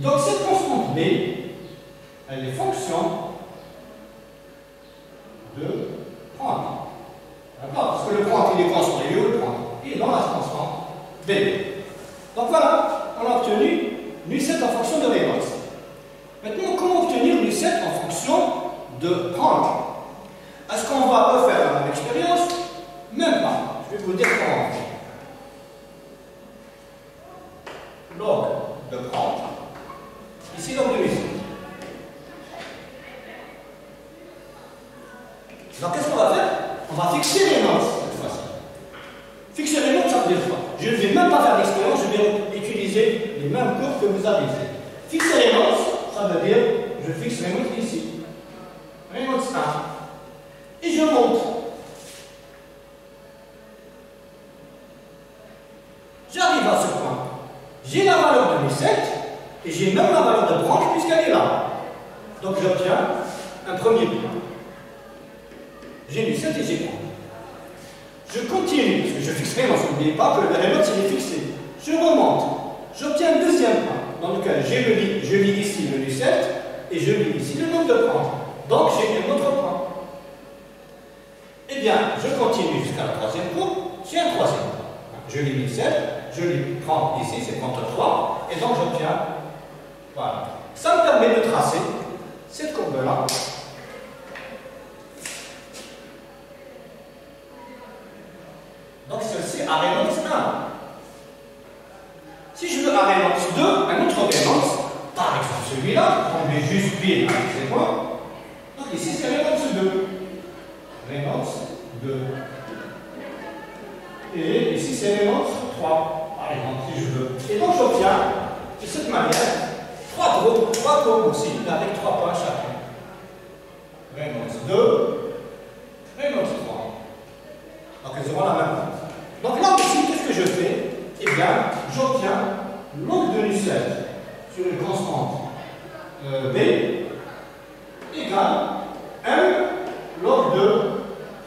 Donc cette constante B, elle est fonction de prendre. D'accord? Parce que le prendre, il est constant. Il est où le prendre? Il est dans la constante B. Donc voilà, on a obtenu nu7 en fonction de Reynolds. Maintenant, comment obtenir nu7 en fonction de prendre? Est-ce qu'on va refaire la même expérience? Même pas. Je vais vous dire comment on fait. Log de prendre. Ici, log de nu7. Donc, qu'est-ce qu'on va faire? On va fixer Reynolds cette fois-ci. Fixer Reynolds, ça veut dire quoi? Je ne vais même pas faire l'expérience, je vais utiliser les mêmes courbes que vous avez fait. Fixer Reynolds, ça veut dire je fixe Reynolds ici. Reynolds 1. Et je monte. J'arrive à ce point. J'ai la valeur de nu7 et j'ai même la valeur de branche puisqu'elle est là. Donc j'obtiens un premier point. J'ai nu7 et j'ai branche. Je continue, parce que je fixe Reynolds, n'oubliez pas que le Reynolds il est fixé. Je remonte. J'obtiens un deuxième point, dans lequel je lis ici le nu7 et je lis ici le nombre de branches. Donc j'ai un autre point. Eh bien, je continue jusqu'à la troisième courbe, j'ai un troisième point. Je lis nu7, je lis 30 ici, c'est 33, et donc j'obtiens. Voilà. Ça me permet de tracer cette courbe-là. Donc celle-ci à Reynolds 1. Si je veux à Reynolds 2, un autre Reynolds, par exemple celui-là, on met juste pile avec ces points. Donc ici c'est Reynolds 2. Reynolds 2. Et ici c'est Reynolds 3, par exemple, si je veux. Et donc j'obtiens de cette manière 3 groupes aussi, avec 3 points chacun. Reynolds 2, Reynolds 3. Donc elles auront la même chose. Donc là aussi, qu'est-ce que je fais? Eh bien, j'obtiens log de nu7 sur une constante B égale M log de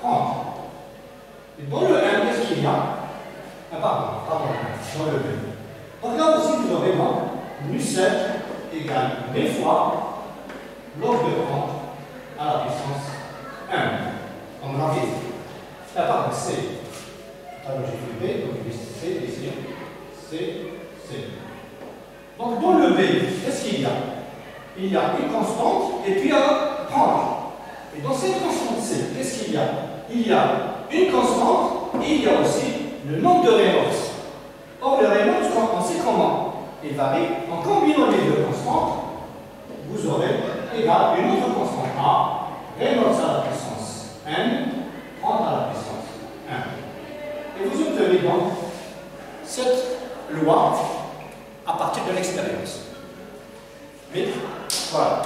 30. Et dans le M, qu'est-ce qu'il y a? Pardon, dans le B. Donc là aussi, vous aurez nu7 égale B fois log de 30 à la puissance M. On l'a vu. Pardon, C. Alors j'ai fait B, donc C ici. C. Donc dans le B, qu'est-ce qu'il y a? Il y a une constante et puis un prendre. Et dans cette constante C, qu'est-ce qu'il y a? Il y a une constante et il y a aussi le nombre de Reynolds. Or le Reynolds, on sait comment il varie. En combinant les deux constantes, vous aurez égal une autre constante A, Reynolds à la puissance N, 30 à la puissance 1. Et vous obtenez donc cette loi à partir de l'expérience. Mais voilà.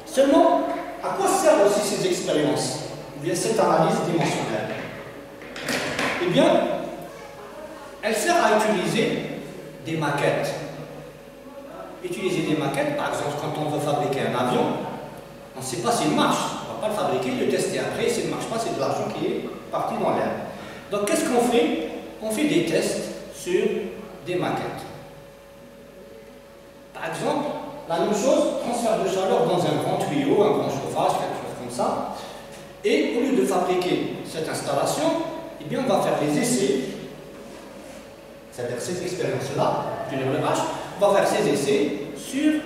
Seulement, à quoi servent aussi ces expériences? Ou bien cette analyse dimensionnelle? Eh bien, elle sert à utiliser des maquettes. Utiliser des maquettes, par exemple, quand on veut fabriquer un avion, on ne sait pas s'il marche. On ne va pas le fabriquer, le tester après. S'il ne marche pas, c'est de l'argent qui est parti dans l'air. Donc, qu'est-ce qu'on fait? On fait des tests sur des maquettes. Par exemple, la même chose, transfert de chaleur dans un grand tuyau, un grand chauffage, quelque chose comme ça. Et au lieu de fabriquer cette installation, eh bien, on va faire les essais. C'est-à-dire cette expérience-là, on va faire ces essais sur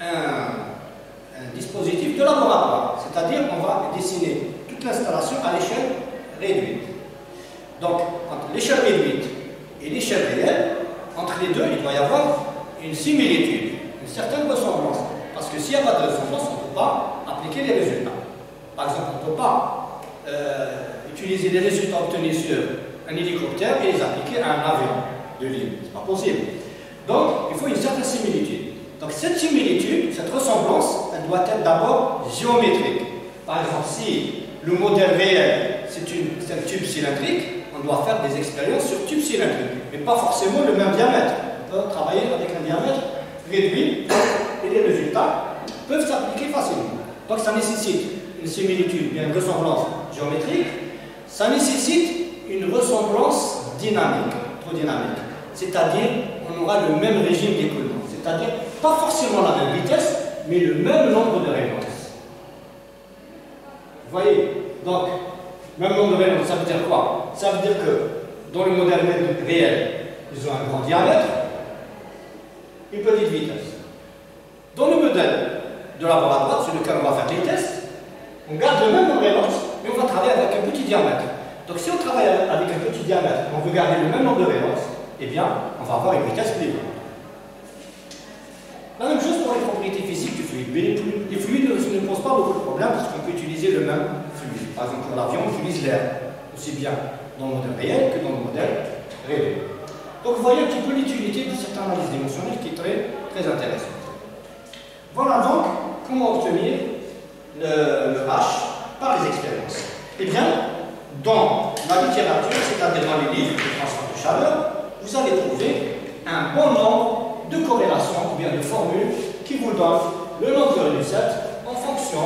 un dispositif de laboratoire. C'est-à-dire qu'on va dessiner toute l'installation à l'échelle réduite. Donc, entre l'échelle réduite et l'échelle réelle, entre les deux, il doit y avoir une similitude, une certaine ressemblance. Parce que s'il n'y a pas de ressemblance, on ne peut pas appliquer les résultats. Par exemple, on ne peut pas utiliser les résultats obtenus sur un hélicoptère et les appliquer à un avion de ligne. Ce n'est pas possible. Donc, il faut une certaine similitude. Donc, cette similitude, cette ressemblance, elle doit être d'abord géométrique. Par exemple, si le modèle réel, c'est un tube cylindrique, on doit faire des expériences sur tube cylindrique, mais pas forcément le même diamètre. On peut travailler avec un diamètre réduit et les résultats peuvent s'appliquer facilement. Donc, ça nécessite une similitude, une ressemblance géométrique, ça nécessite une ressemblance dynamique, trop dynamique. C'est-à-dire, on aura le même régime d'écoulement. C'est-à-dire, pas forcément la même vitesse, mais le même nombre de Reynolds. Vous voyez? Donc, même nombre de Reynolds, ça veut dire quoi? Ça veut dire que dans le modèle réel, ils ont un grand diamètre, une petite vitesse. Dans le modèle de laboratoire sur lequel on va faire les tests, on garde le même nombre de Reynolds, mais on va travailler avec un petit diamètre. Donc si on travaille avec un petit diamètre, on veut garder le même nombre de Reynolds, eh bien, on va avoir une vitesse plus grande. La même chose pour les propriétés physiques du fluide. Mais les fluides ne posent pas beaucoup de problèmes parce qu'on peut utiliser le même fluide. Par exemple, pour l'avion, on utilise l'air, aussi bien dans le modèle réel que dans le modèle rêvé. Donc vous voyez un petit peu l'utilité de cette analyse dimensionnelle qui est très intéressante. Voilà donc comment obtenir le H par les expériences. Eh bien, dans la littérature, c'est-à-dire dans les livres de transfert de chaleur, vous allez trouver un bon nombre de corrélations ou bien de formules qui vous donnent le nombre de Rénus-7 en fonction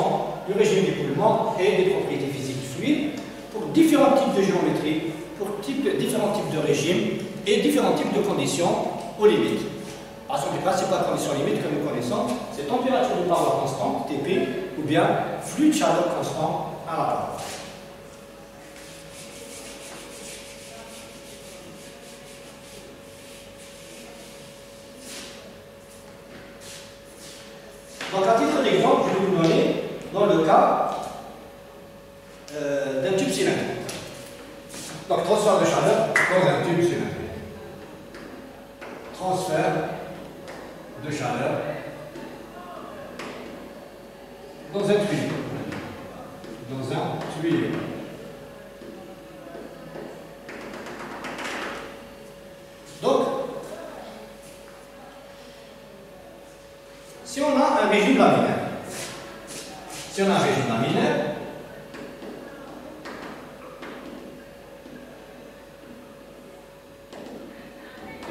du régime d'écoulement et des propriétés physiques du fluide pour différents types de géométrie, pour différents types de régimes et différents types de conditions aux limites. Par exemple, les principales conditions limites que nous connaissons, c'est température de paroi constante, TP, ou bien flux de chaleur constant à la paroi. Donc, à titre d'exemple, je vais vous donner dans le cas d'un tube cylindrique. Donc, transfert de chaleur dans un tube cylindrique. Transfert de chaleur dans un tuyau. Dans un tuyau. Donc, si on a un régime laminaire,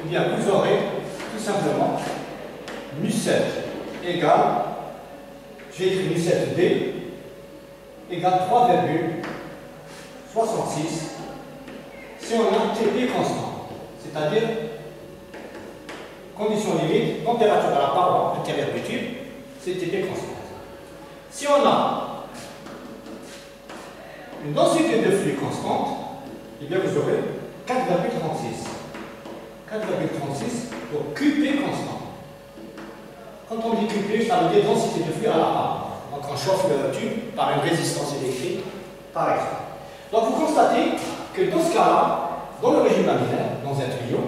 eh bien vous aurez tout simplement nu7 égale, j'ai écrit nu7d égale 3,66 si on a TP constant, c'est-à-dire condition limite, température à la paroi intérieure du tube, c'est TP constant. Si on a une densité de flux constante, eh bien vous aurez 4,36. 4,36 pour QP constant. Quand on dit QP, ça veut dire densité de flux à la paroi. Donc on chauffe le tube par une résistance électrique, par exemple. Donc vous constatez que dans ce cas-là, dans le régime laminaire, dans un tuyau,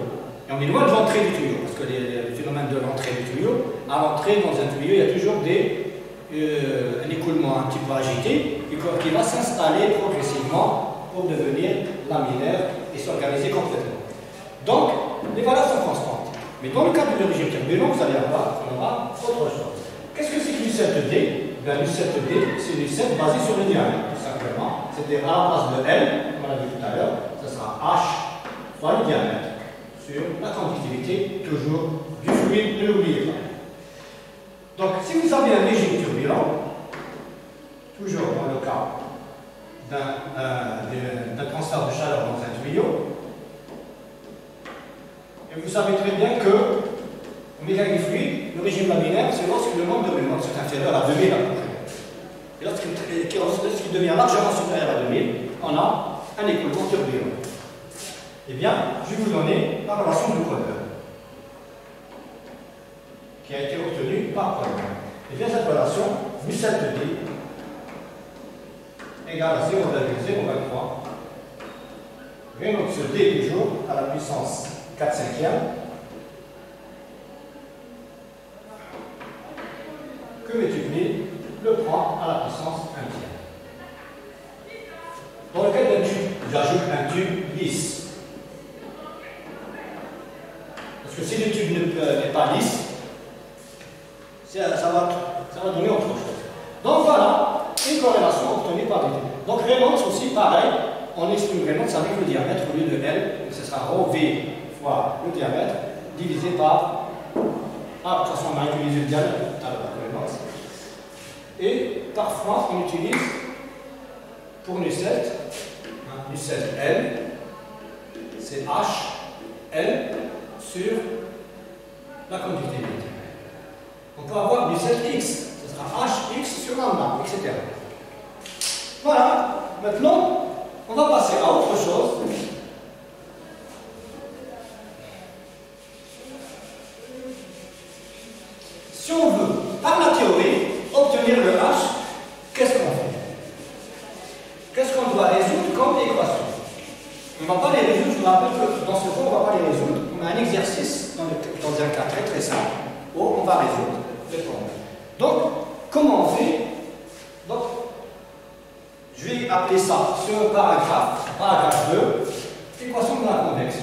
et on est loin de l'entrée du tuyau, parce que le phénomène de l'entrée du tuyau, à l'entrée dans un tuyau, il y a toujours un écoulement un petit peu agité qui va s'installer progressivement pour devenir laminaire et s'organiser complètement. Donc, les valeurs sont constantes. Mais dans le cas du régime turbulent, vous allez avoir, on aura autre chose. Qu'est-ce que c'est que nu7d? Nu7d, c'est nu7 basé sur le diamètre, tout simplement. C'est-à-dire à la place de L, comme on l'a dit tout à l'heure, ce sera H fois le diamètre sur la conductivité, toujours du fluide, ne l'oubliez pas. Donc, si vous avez un régime turbulent, toujours dans le cas d'un transfert de chaleur dans un tuyau, et vous savez très bien que, en mécanique fluide, le régime laminaire, c'est lorsque le nombre de Reynolds est inférieur à 2000 à peu près. Et lorsqu'il devient largement supérieur à 2000, on a un écoulement turbulent. Eh bien, je vais vous donner la relation de Cauder, qui a été obtenue par Cauder. Eh bien, cette relation, nu7d égale à 0,023 Reynolds sur d toujours à la puissance 4/5 que multiplier le prend à la puissance 1/3. Dans le cas d'un tube, j'ajoute un tube lisse. Parce que si le tube n'est pas lisse, ça va donner autre chose. Donc voilà une corrélation obtenue par les deux. Donc Reynolds aussi, pareil, on exprime Reynolds avec le diamètre au lieu de L, donc ce sera ρ V fois le diamètre divisé par. Ah, de toute façon, on a utilisé le diamètre tout à l'heure, Reynolds. Et parfois, on utilise pour nu7, nu7L, c'est H, L sur la conductivité. On peut avoir du 7x, ce sera hx sur lambda, etc. Voilà, maintenant, on va passer à autre chose. Si on veut, par la théorie, obtenir le h, qu'est-ce qu'on fait? Qu'est-ce qu'on doit résoudre comme équation? On ne va pas les résoudre, je vous rappelle que dans ce cours, on ne va pas les résoudre. On a un exercice dans un cas très très simple où on va résoudre les problèmes. Donc, comment on fait? Donc, je vais appeler ça ce paragraphe 2, équation de la convexe.